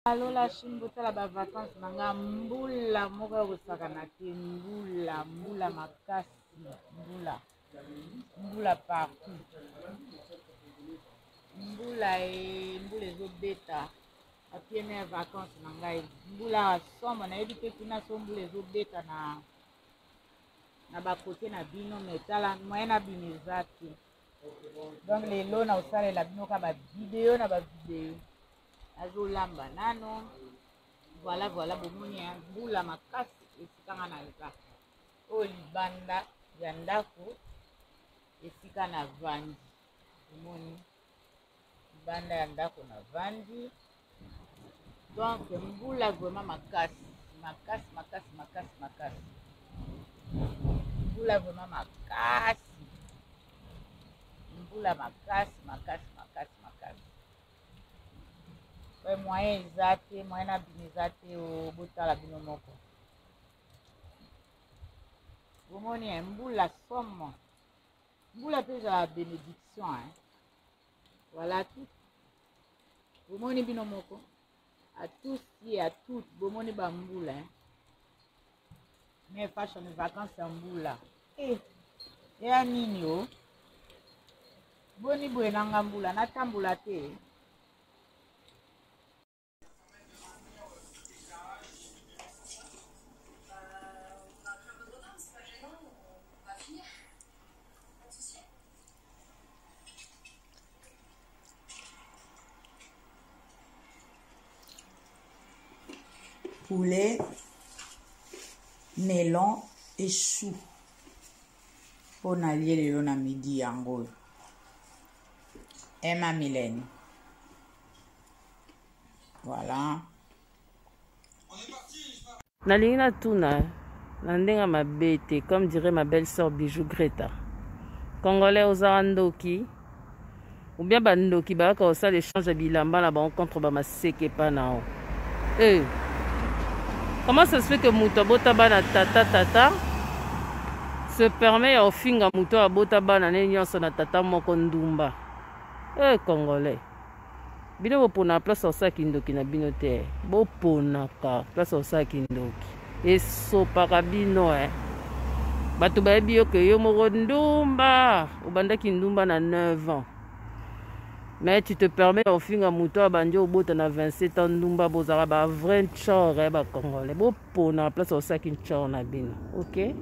Allo la chimbo la ba vacances nanga mbula moko kosaka na te mbula makasi mbula partout mbula ezobeta apiene ya vacances na ngai mbula asomba nayebi te kuna so mbula ezobeta na bakote na bino metala moyen na bino eza te donc lelo na osalela bino ka bavideo na bavideo azolamba nano voilà bomoni ya mbula makasi esikanga na eza oyo libanda ya ndako esika na vandi omoni libanda ya ndako na vandi donc mbula vraiment makasi mbula vraiment makasi mbula makasi moyen eza te moyen na bino eza te botala bino moko bomoni ya mbula somo mbula mpe ezala bénédiction voilà tout bomoni bino moko à tous ye à toutes bomoni bambula mais fashion vacances ya mbula eya nini o boni boye nanga mbula natambola te poulet, melon et chou. Pour n'allier les lona midi en gros. Emma Mylène. Voilà. Nalingina tuna, nandenga ma bête, comme dirait ma belle-sœur Bijou Greta. Congolais aux Arandoki. Ou bien bandoki ba ka ça l'échange de bilamba là bas contre ba maseke pa nao. Comment ça se fait que muto bota bana tata se permet au finga muto bota bana ne nyonso na tata moko ndumba. Congolais. Bino bo pona place au sac indoki na bino te. Bo pona ka place au sac indoki. Et so parabino Batu ba bio que yo moko ndumba. Obandaki ndumba na 9 ans. Mais tu te permets au fin à mouton bandi au bout na 27 ans ndumba bozara ba vrai chore ba congolais bo pona place au sac in chore na bino. OK?